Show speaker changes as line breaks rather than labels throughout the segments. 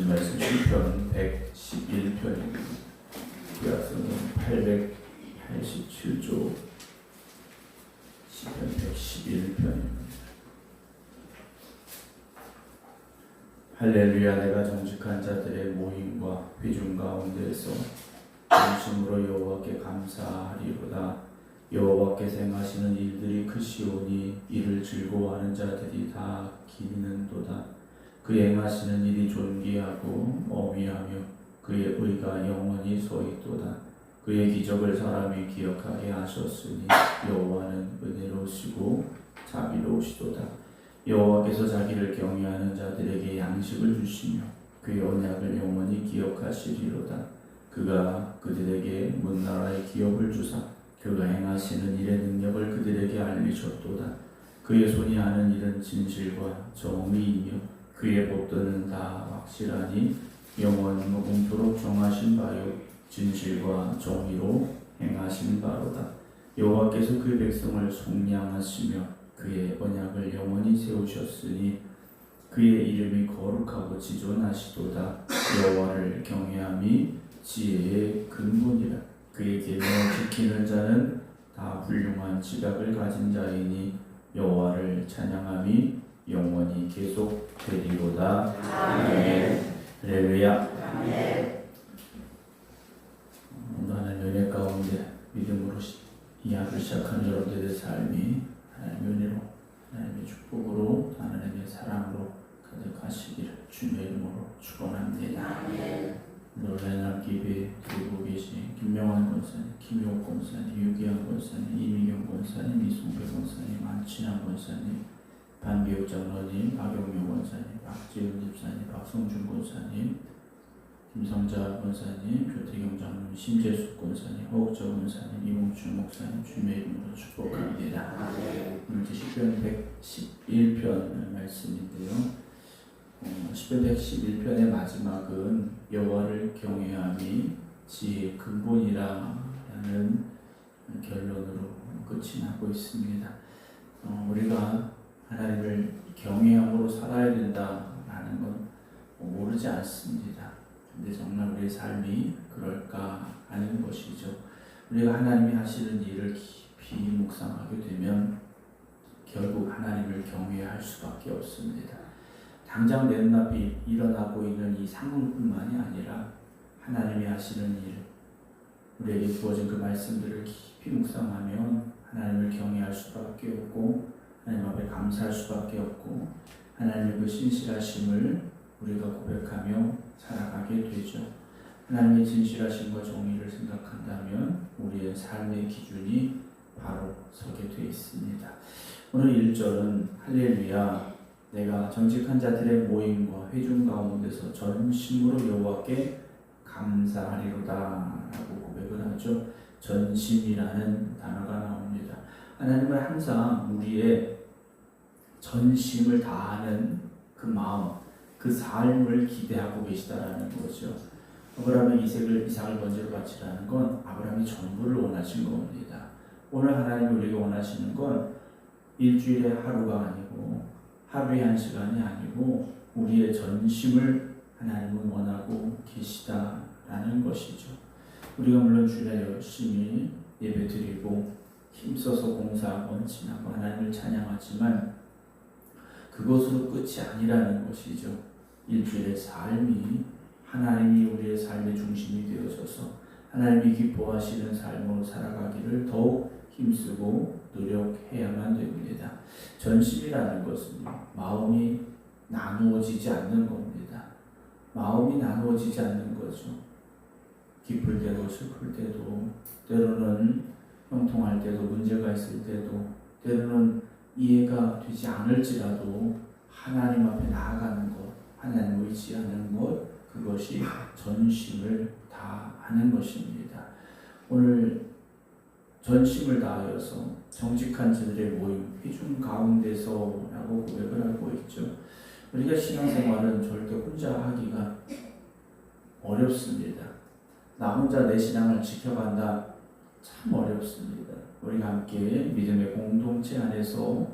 주신 말씀 시편 111편입니다. 구약성경 887조 시편 111편입니다. 할렐루야. 내가 정직한 자들의 모임과 회중 가운데서 진심으로 여호와께 감사하리로다. 여호와께서 행하시는 일들이 크시오니 이를 즐거워하는 자들이 다 기리는도다. 그의 행하시는 일이 존귀하고 어미하며 그의 의가 영원히 서있도다. 그의 기적을 사람이 기억하게 하셨으니 여호와는 은혜로우시고 자비로우시도다. 여호와께서 자기를 경외하는 자들에게 양식을 주시며 그의 언약을 영원히 기억하시리로다. 그가 그들에게 문나라의 기업을 주사 그가 행하시는 일의 능력을 그들에게 알리셨도다. 그의 손이 하는 일은 진실과 정의이며 그의 법도는 다 확실하니 영원무궁토록 정하신 바요 진실과 정의로 행하신 바로다. 여호와께서 그 백성을 속량하시며 그의 언약을 영원히 세우셨으니 그의 이름이 거룩하고 지존하시도다. 여호와를 경외함이 지혜의 근본이라. 그의 계명을 지키는 자는 다 훌륭한 지각을 가진 자이니 여호와를 찬양함이 영원히 계속되리로다. 아멘. 할렐루야. 오늘은 은혜 가운데 믿음으로 이 하루를 시작하는 여러분들의 삶이 하나님의 은혜로, 하나님의 축복으로, 하나님의 사랑으로 가득하시기를 주님의 이름으로 축원합니다. 노래나 기회 들고 계신 김명환 권사님, 김효옥 권사님, 유기환 권사님, 이미경 권사님, 이송배 권사님, 안친환 권사님, 반기욱 장로님, 박용용 권사님, 박지훈 집사님, 박성준 권사님, 김성자 권사님, 표태경 장로님, 심재숙 권사님, 허욱저 권사님, 이몽춘 목사님 주님의 이름으로 축복합니다. 오늘 시편 111편 말씀인데요. 시편 111편의 마지막은 여호와를 경외함이 지혜의 근본이라는 결론으로 끝이 나고 있습니다. 우리가 하나님을 경외함으로 살아야 된다라는 건 모르지 않습니다. 근데 정말 우리의 삶이 그럴까 하는 것이죠. 우리가 하나님이 하시는 일을 깊이 묵상하게 되면 결국 하나님을 경외할 수밖에 없습니다. 당장 내 눈앞에 일어나고 있는 이 상황뿐만이 아니라 하나님이 하시는 일, 우리에게 주어진 그 말씀들을 깊이 묵상하면 하나님을 경외할 수밖에 없고 하나님 앞에 감사할 수밖에 없고 하나님의 그 신실하심을 우리가 고백하며 살아가게 되죠. 하나님의 진실하심과 정의를 생각한다면 우리의 삶의 기준이 바로 서게 되어 있습니다. 오늘 1절은 할렐루야. 내가 정직한 자들의 모임과 회중 가운데서 전심으로 여호와께 감사하리로다 라고 고백을 하죠. 전심이라는 단어가 나옵니다. 하나님은 항상 우리의 전심을 다하는 그 마음, 그 삶을 기대하고 계시다라는 거죠. 아브라함이 이삭을 번제로 바치라는 건 아브라함이 전부를 원하신 겁니다. 오늘 하나님이 우리에게 원하시는 건 일주일에 하루가 아니고 하루에 한 시간이 아니고 우리의 전심을 하나님은 원하고 계시다라는 것이죠. 우리가 물론 주일에 열심히 예배드리고 힘써서 공사하고 헌신하고 하나님을 찬양하지만 그것으로 끝이 아니라는 것이죠. 일주일의 삶이 하나님이 우리의 삶의 중심이 되어져서 하나님이 기뻐하시는 삶으로 살아가기를 더욱 힘쓰고 노력해야만 됩니다. 전심이라는 것은 마음이 나누어지지 않는 겁니다. 마음이 나누어지지 않는 거죠. 기쁠 때도 슬플 때도 때로는 형통할 때도 문제가 있을 때도 때로는 이해가 되지 않을지라도 하나님 앞에 나아가는 것, 하나님을 의지하는 것, 그것이 전심을 다하는 것입니다. 오늘 전심을 다하여서 정직한 자들의 모임, 회중 가운데서 라고 고백을 하고 있죠. 우리가 신앙생활은 절대 혼자 하기가 어렵습니다. 나 혼자 내 신앙을 지켜간다 참 어렵습니다. 우리가 함께 믿음의 공동체 안에서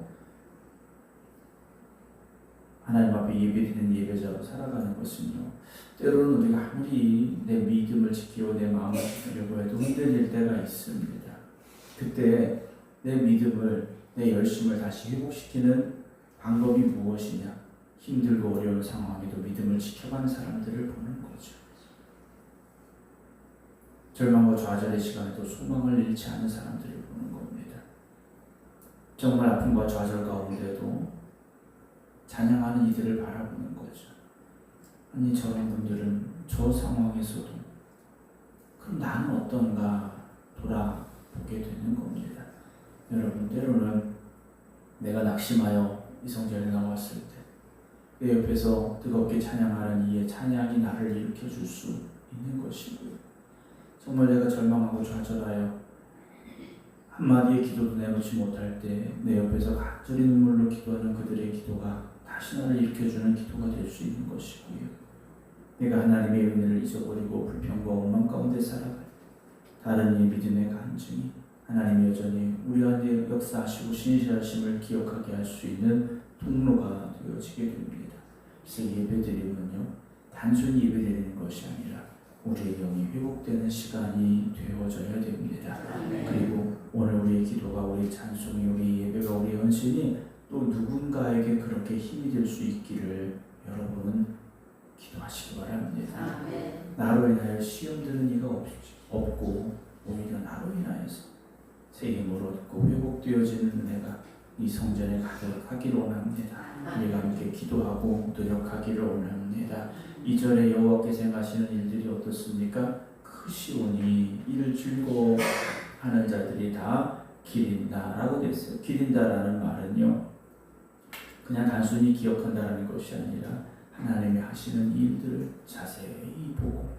하나님 앞에 예배드리는 예배자로 살아가는 것은요, 때로는 우리가 아무리 내 믿음을 지키고 내 마음을 지키려고 해도 흔들릴 때가 있습니다. 그때 내 믿음을, 내 열심을 다시 회복시키는 방법이 무엇이냐? 힘들고 어려운 상황에도 믿음을 지켜가는 사람들을 보는 거죠. 절망과 좌절의 시간에도 소망을 잃지 않는 사람들을 보는 겁니다. 정말 아픔과 좌절 가운데도 찬양하는 이들을 바라보는 거죠. 아니, 저런 분들은 저 상황에서도 그럼 나는 어떤가 돌아보게 되는 겁니다. 여러분, 때로는 내가 낙심하여 이 성전에 나왔을 때 내 옆에서 뜨겁게 찬양하는 이의 찬양이 나를 일으켜줄 수 있는 것이고요. 정말 내가 절망하고 좌절하여 한마디의 기도도 내놓지 못할 때 내 옆에서 간절히 눈물로 기도하는 그들의 기도가 다시 나를 일으켜주는 기도가 될 수 있는 것이고요. 내가 하나님의 은혜를 잊어버리고 불평과 원망 가운데 살아갈 때 다른 이의 믿음의 간증이 하나님이 여전히 우리 안에 역사하시고 신실하심을 기억하게 할 수 있는 통로가 되어지게 됩니다. 그래서 예배드림은요, 단순히 예배드리는 것이 아니라 우리의 영이 회복되는 시간이 되어져야 됩니다. 그리고 오늘 우리의 기도가, 우리의 찬송이, 우리의 예배가, 우리의 헌신이 또 누군가에게 그렇게 힘이 될 수 있기를 여러분은 기도하시기 바랍니다. 나로 인하여 시험되는 이가 없고 오히려 나로 인하여서 새 힘을 얻고 회복되어지는 은혜가 이 성전에 가득하기를 원합니다. 우리가 함께 기도하고 노력하기를 원합니다. 2절에 여호와께서 행하시는 일들이 어떻습니까? 크시오니 이를 즐거워하는 자들이 다 기린다라고 됐어요. 기린다라는 말은요, 그냥 단순히 기억한다라는 것이 아니라 하나님이 하시는 일들을 자세히 보고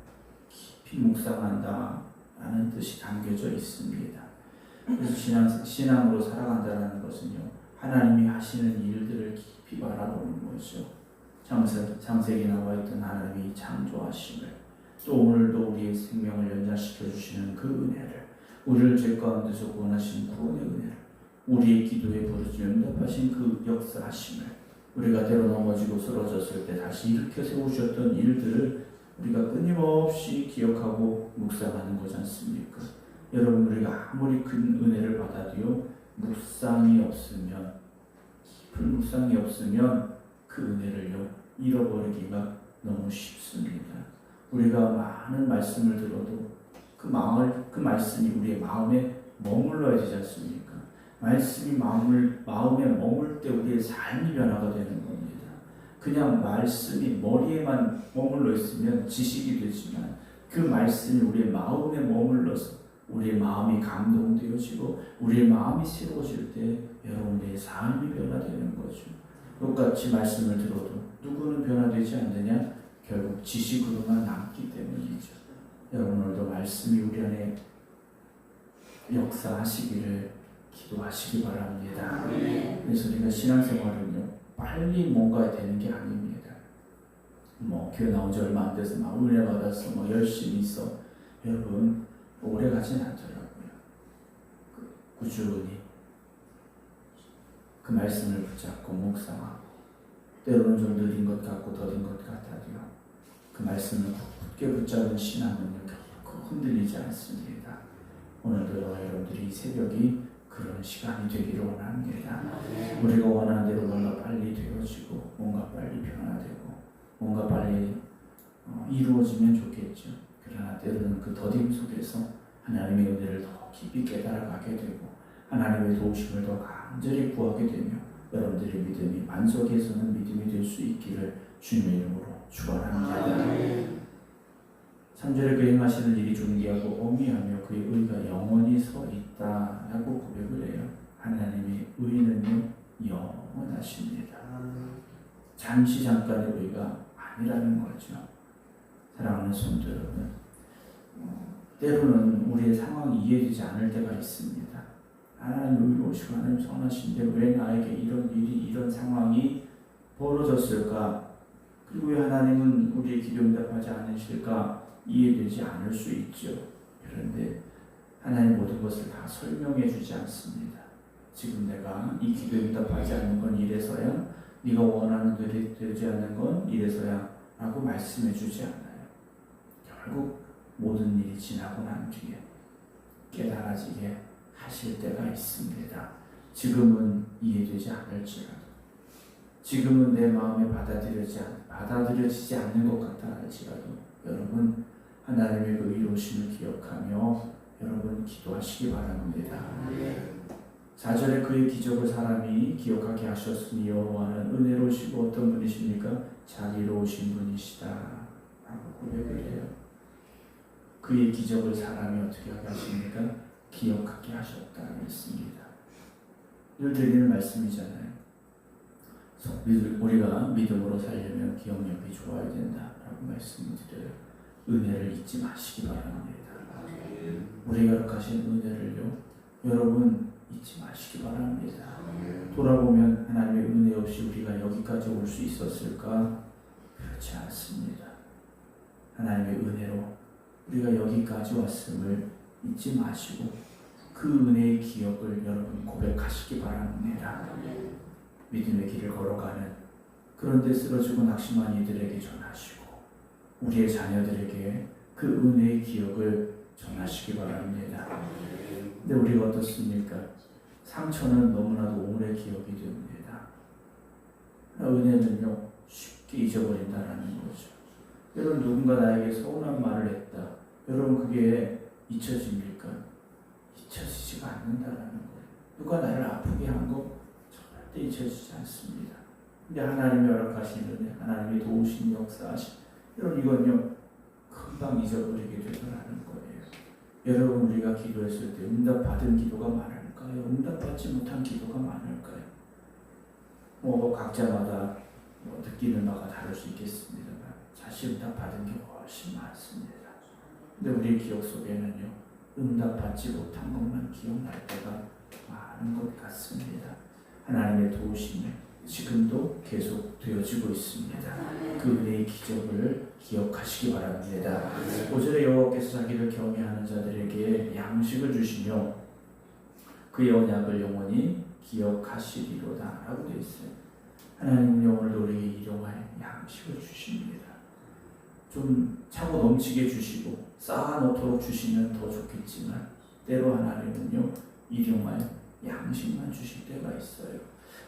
깊이 묵상한다라는 뜻이 담겨져 있습니다. 그래서 신앙으로 살아간다는 것은요, 하나님이 하시는 일들을 깊이 바라보는 거죠. 창세기에 나와 있던 하나님의 창조하심을, 또 오늘도 우리의 생명을 연장시켜 주시는 그 은혜를, 우리를 죄 가운데서 구원하신 구원의 은혜를, 우리의 기도에 부르짖어 응답하신 그 역사하심을, 우리가 때로 넘어지고 쓰러졌을 때 다시 일으켜 세우셨던 일들을 우리가 끊임없이 기억하고 묵상하는 거지 않습니까? 여러분, 우리가 아무리 큰 은혜를 받아도요, 묵상이 없으면, 깊은 묵상이 없으면 그 은혜를요, 잃어버리기가 너무 쉽습니다. 우리가 많은 말씀을 들어도 그 말씀이 우리의 마음에 머물러야 되지 않습니까? 말씀이 마음에 머물 때 우리의 삶이 변화가 되는 겁니다. 그냥 말씀이 머리에만 머물러 있으면 지식이 되지만 그 말씀이 우리의 마음에 머물러서 우리의 마음이 감동되어지고 우리의 마음이 새로워질 때 여러분의 삶이 변화되는 거죠. 똑같이 말씀을 들어도 누구는 변화되지 않느냐? 결국 지식으로만 남기 때문이죠. 여러분, 오늘도 말씀이 우리 안에 역사하시기를 기도하시기 바랍니다. 그래서 우리가 신앙생활은요, 빨리 뭔가 되는 게 아닙니다. 교회 나온 지 얼마 안 돼서 막 은혜 받아서 열심히 있어. 여러분, 오래 가진 않더라고요. 꾸준히 그 말씀을 붙잡고 묵상하고, 때로는 좀 느린 것 같고 더딘 것 같아도요, 그 말씀을 굳게 붙잡은 신앙은요, 결코 흔들리지 않습니다. 오늘도 여러분들이 이 새벽이 그런 시간이 되기를 원합니다. 우리가 원하는 대로 뭔가 빨리 되어지고, 뭔가 빨리 변화되고, 뭔가 빨리 이루어지면 좋겠죠. 그러나 때로는 그 더딤 속에서 하나님의 은혜를 더 깊이 깨달아가게 되고, 하나님의 도우심을 더 간절히 구하게 되며 여러분들의 믿음이 만석에서는 믿음이 될 수 있기를 주님의 이름으로 축원합니다. 3절에 그 행하시는 일이 존귀하고 어미하며 그의 의가 영원히 서 있다라고 고백을 해요. 하나님의 의는요, 영원하십니다. 잠시 잠깐의 의가 아니라는 거죠. 사랑하는 성도 여러분, 때로는 우리의 상황이 이해되지 않을 때가 있습니다. 하나님 의로우시고 하나님 선하신데 왜 나에게 이런 일이, 이런 상황이 벌어졌을까? 그리고 왜 하나님은 우리의 기도 응답하지 않으실까? 이해되지 않을 수 있죠. 그런데 하나님 모든 것을 다 설명해 주지 않습니다. 지금 내가 이 기도 응답하지 않는 건 이래서야, 네가 원하는 대로 되지 않는 건 이래서야 라고 말씀해 주지 않아요. 결국 모든 일이 지나고 난 뒤에 깨달아지게 하실 때가 있습니다. 지금은 이해되지 않을지라도, 지금은 내 마음에 받아들여지지 않는 것 같다 할지라도 여러분 하나님의 그 이루심을 기억하며 여러분 기도하시기 바랍니다. 4절에 그의 기적을 사람이 기억하게 하셨으니 여호와는 은혜로우시고 어떤 분이십니까? 자비로우신 분이시다 라고 고백을 해요. 그의 기적을 사람이 어떻게 하게 하십니까? 기억하게 하셨다고 했습니다. 늘 드리는 말씀이잖아요. 우리가 믿음으로 살려면 기억력이 좋아야 된다라고 말씀을 드려요. 은혜를 잊지 마시기 바랍니다. 우리가 허락하신 은혜를요, 여러분 잊지 마시기 바랍니다. 돌아보면 하나님의 은혜 없이 우리가 여기까지 올 수 있었을까? 그렇지 않습니다. 하나님의 은혜로 우리가 여기까지 왔음을 잊지 마시고 그 은혜의 기억을 여러분 고백하시기 바랍니다. 믿음의 길을 걸어가는, 그런데 쓰러지고 낙심한 이들에게 전하시고 우리의 자녀들에게 그 은혜의 기억을 전하시기 바랍니다. 근데 우리가 어떻습니까? 상처는 너무나도 오래 기억이 됩니다. 은혜는요 쉽게 잊어버린다라는 거죠. 여러분 누군가 나에게 서운한 말을 했다. 여러분 그게 잊혀집니까? 잊혀지지가 않는다라는 거예요. 누가 나를 아프게 한 거 절대 잊혀지지 않습니다. 근데 하나님이 허락하신 은혜, 하나님이 도우신 역사하신, 여러분 이건요 금방 잊어버리게 되더라는 거예요. 여러분 우리가 기도했을 때 응답받은 기도가 많을까요? 응답받지 못한 기도가 많을까요? 각자마다 느끼는 바가 다를 수 있겠습니다만 사실 응답받은 게 훨씬 많습니다. 근데 우리 기억 속에는요 응답받지 못한 것만 기억날 때가 많은 것 같습니다. 하나님의 도우심이 지금도 계속 되어지고 있습니다. 그 은혜의 기적을 기억하시기 바랍니다. 5절에 여호와께서 자기를 경외하는 자들에게 양식을 주시며 그의 언약을 영원히 기억하시리로다 라고 되어 있어요. 하나님은 오늘도 우리에게 일용할 양식을 주십니다. 좀 차고 넘치게 주시고 쌓아놓도록 주시면 더 좋겠지만 때로 하나님은요 일용할 양식만 주실 때가 있어요.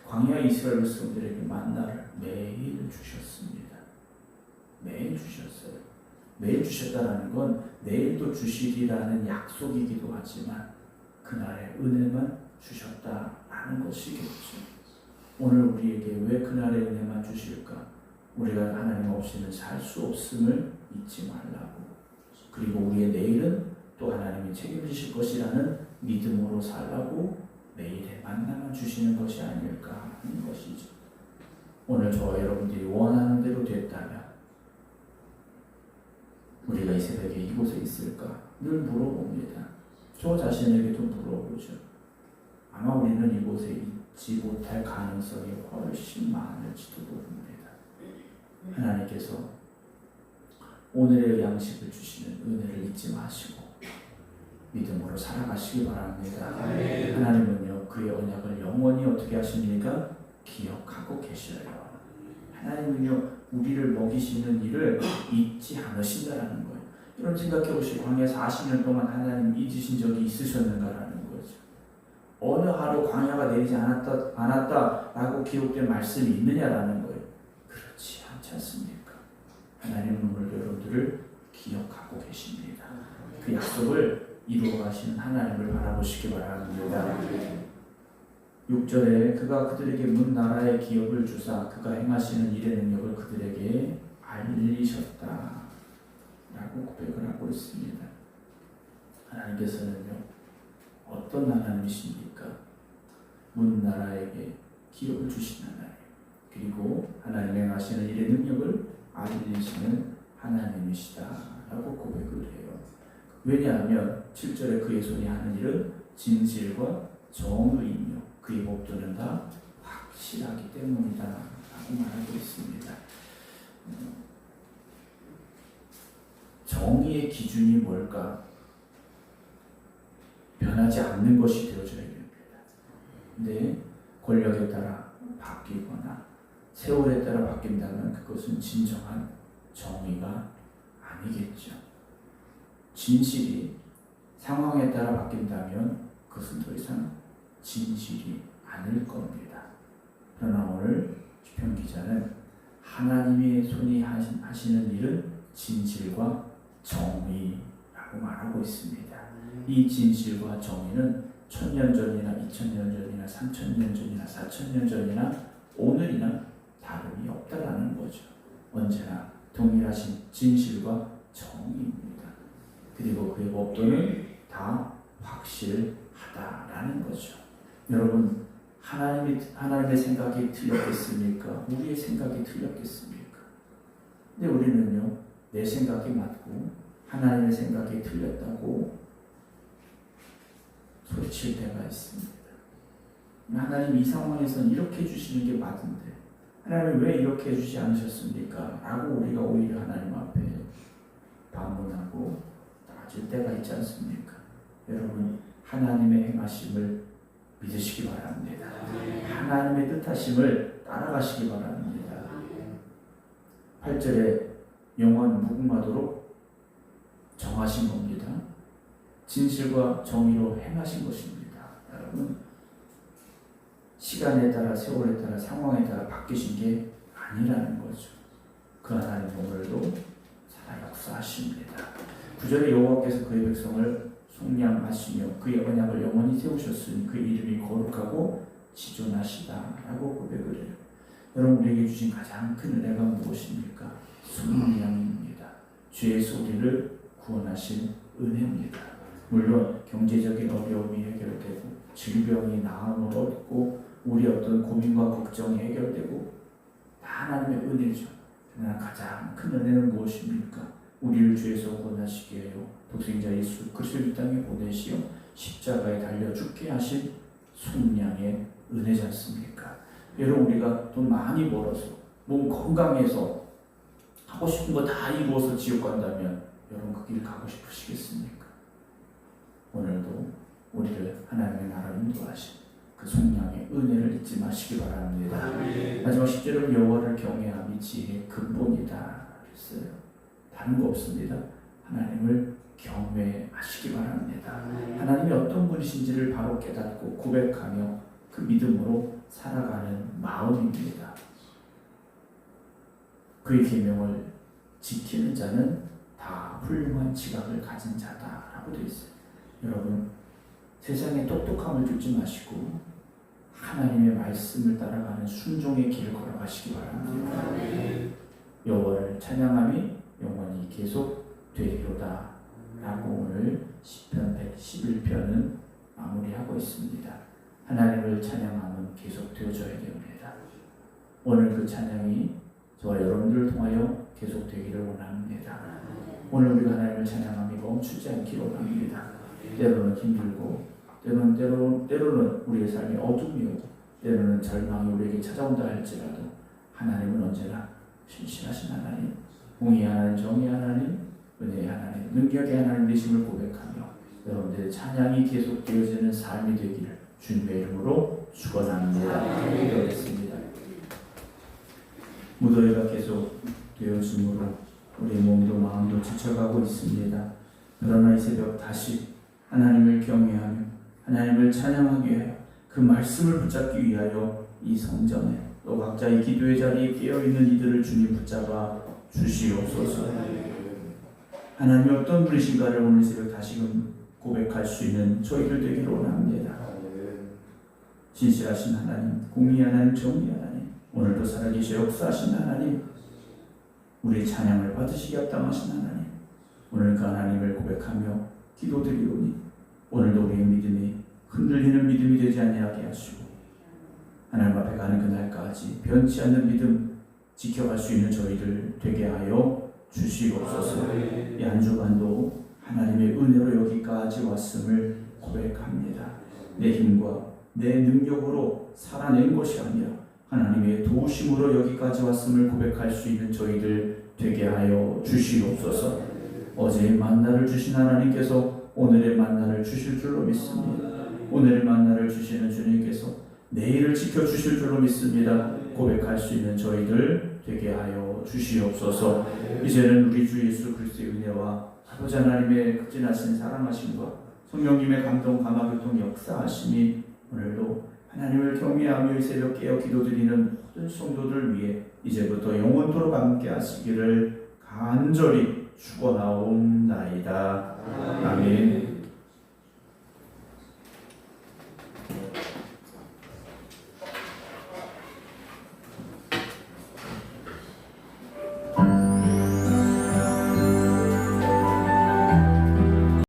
광야 이스라엘 백성들에게 만나를 매일 주셨습니다. 매일 주셨어요. 매일 주셨다는 건 내일도 주시리라는 약속이기도 하지만 그날의 은혜만 주셨다라는 것이겠죠. 오늘 우리에게 왜 그날의 은혜만 주실까? 우리가 하나님 없이는 살 수 없음을 잊지 말라고, 그리고 우리의 내일은 또 하나님이 책임지실 것이라는 믿음으로 살라고 매일의 만나만 주시는 것이 아닐까 하는 것이죠. 오늘 저와 여러분들이 원하는 대로 됐다면 우리가 이 새벽에 이곳에 있을까? 늘 물어봅니다. 저 자신에게도 물어보죠. 아마 우리는 이곳에 있지 못할 가능성이 훨씬 많을지도 모릅니다. 하나님께서 오늘의 양식을 주시는 은혜를 잊지 마시고 믿음으로 살아가시기 바랍니다. 하나님은요 그의 언약을 영원히 어떻게 하십니까? 기억하고 계셔요. 하나님은요 우리를 먹이시는 일을 잊지 않으신다라는 거예요. 여러분 생각해 보시고 광야 40년 동안 하나님 잊으신 적이 있으셨는가라는 거죠. 어느 하루 광야가 내리지 않았다라고 기록된 말씀이 있느냐라는 거예요. 그렇지 않지 않습니까? 하나님은 오늘 여러분들을 기억하고 계십니다. 그 약속을 이루어 가시는 하나님을 바라보시기 바랍니다. 6절에 그가 그들에게 문 나라의 기업을 주사 그가 행하시는 일의 능력을 그들에게 알리셨다 라고 고백을 하고 있습니다. 하나님께서는요 어떤 하나님이십니까? 문 나라에게 기업을 주신 하나님, 그리고 하나님의 행하시는 일의 능력을 알리시는 하나님이시다 라고 고백을 해요. 왜냐하면 7절에 그의 손이 하는 일은 진실과 정의이며 그의 법도는 다 확실하기 때문이다 라고 말하고 있습니다. 정의의 기준이 뭘까? 변하지 않는 것이 되어줘야 됩니다. 근데 권력에 따라 바뀌거나 세월에 따라 바뀐다면 그것은 진정한 정의가 아니겠죠. 진실이 상황에 따라 바뀐다면 그것은 더 이상 진실이 아닐 겁니다. 그러나 오늘 시편 기자는 하나님의 손이 하시는 일은 진실과 정의라고 말하고 있습니다. 이 진실과 정의는 1000년 전이나 2000년 전이나 3000년 전이나 4000년 전이나 오늘이나 다름이 없다라는 거죠. 언제나 동일하신 진실과 정의입니다. 그리고 그의 법도는 다 확실하다라는 거죠. 여러분, 하나님의 생각이 틀렸겠습니까? 우리의 생각이 틀렸겠습니까? 근데 우리는요, 내 생각이 맞고 하나님의 생각이 틀렸다고 소리칠 때가 있습니다. 하나님 이 상황에서는 이렇게 해주시는 게 맞은데 하나님 왜 이렇게 해주지 않으셨습니까? 라고 우리가 오히려 하나님 앞에 반문하고 따질 때가 있지 않습니까? 여러분, 하나님의 행하심을 믿으시기 바랍니다. 하나님의 뜻하심을 따라가시기 바랍니다. 8절에 영원 무궁하도록 정하신 겁니다. 진실과 정의로 행하신 것입니다. 여러분, 시간에 따라 세월에 따라 상황에 따라 바뀌신 게 아니라는 거죠. 그 하나님 오늘도 살아 역사하십니다. 9절에 여호와께서 그의 백성을 속량하시며 그의 언약을 영원히 세우셨으니 그 이름이 거룩하고 지존하시다라고 고백을 해요. 여러분, 우리에게 주신 가장 큰 은혜가 무엇입니까? 속량입니다. 죄에서 우리를 구원하신 은혜입니다. 물론 경제적인 어려움이 해결되고 질병이 나음을 얻고 우리 어떤 고민과 걱정이 해결되고 다 하나님의 은혜죠. 그러나 가장 큰 은혜는 무엇입니까? 우리를 죄에서 구원하시게 하여 독생자 예수 그리스도를 이 땅에 보내시어 십자가에 달려 죽게 하신 속량의 은혜지 않습니까? 여러분, 우리가 돈 많이 벌어서 몸 건강해서 하고 싶은 거 다 이루어서 지옥 간다면 여러분 그 길 가고 싶으시겠습니까? 오늘도 우리를 하나님의 나라로 인도하신 그 속량의 은혜를 잊지 마시기 바랍니다. 마지막 10절은 여호와를 경외함이 지혜의 근본이다 했어요. 다른 거 없습니다. 하나님을 경외하시기 바랍니다. 하나님이 어떤 분이신지를 바로 깨닫고 고백하며 그 믿음으로 살아가는 마음입니다. 그의 계명을 지키는 자는 다 훌륭한 지각을 가진 자다라고 되어 있어요. 여러분, 세상에 똑똑함을 두지 마시고 하나님의 말씀을 따라가는 순종의 길을 걸어가시기 바랍니다. 여호와를 찬양함이 영원히 계속 되리로다 라고 오늘 시편 111편은 마무리하고 있습니다. 하나님을 찬양함은 계속 되어져야 됩니다. 오늘 그 찬양이 저와 여러분들을 통하여 계속 되기를 원합니다. 오늘 우리가 하나님을 찬양함이 멈추지 않기를 원합니다. 때로는 힘들고 때로는 우리의 삶이 어둠이 오고 때로는 절망이 우리에게 찾아온다 할지라도 하나님은 언제나 신실하신 하나님, 공의의 하나님, 정의의 하나님, 은혜의 하나님, 능력의 하나님 되심을 고백하며 여러분들의 찬양이 계속 되어지는 삶이 되기를 주님의 이름으로 축원합니다. 기도하겠습니다. 무더위가 계속 되어지므로 우리 몸도 마음도 지쳐가고 있습니다. 그러나 이 새벽 다시 하나님을 경외하며 하나님을 찬양하기 위하여 그 말씀을 붙잡기 위하여 이 성전에 또 각자의 기도의 자리에 깨어있는 이들을 주님 붙잡아 주시옵소서. 하나님이 어떤 분이신가를 오늘 새벽 다시금 고백할 수 있는 저희들 되기를 원합니다. 진실하신 하나님, 공의의 하나님, 정의의 하나님, 오늘도 살아계셔 역사하신 하나님, 우리의 찬양을 받으시기 합당하신 하나님, 오늘 그 하나님을 고백하며 기도드리오니 오늘도 우리의 믿음이 흔들리는 믿음이 되지 아니하게 하시고 하나님 앞에 가는 그날까지 변치 않는 믿음 지켜갈 수 있는 저희들 되게 하여 주시옵소서. 이 한 주간도 하나님의 은혜로 여기까지 왔음을 고백합니다. 내 힘과 내 능력으로 살아낸 것이 아니라 하나님의 도우심으로 여기까지 왔음을 고백할 수 있는 저희들 되게 하여 주시옵소서. 어제의 만나를 주신 하나님께서 오늘의 만나를 주실 줄로 믿습니다. 오늘의 만나를 주시는 주님께서 내일을 지켜주실 줄로 믿습니다. 고백할 수 있는 저희들 되게 하여 주시옵소서. 이제는 우리 주 예수 그리스도의 은혜와 아버지 하나님의 극진하신 사랑하심과 성령님의 감동 감화교통 역사하심이 오늘도 하나님을 경외하며 이 새벽 깨어 기도드리는 모든 성도들 위해 이제부터 영원토록 함께 하시기를 간절히 축원하옵나이다. 아멘.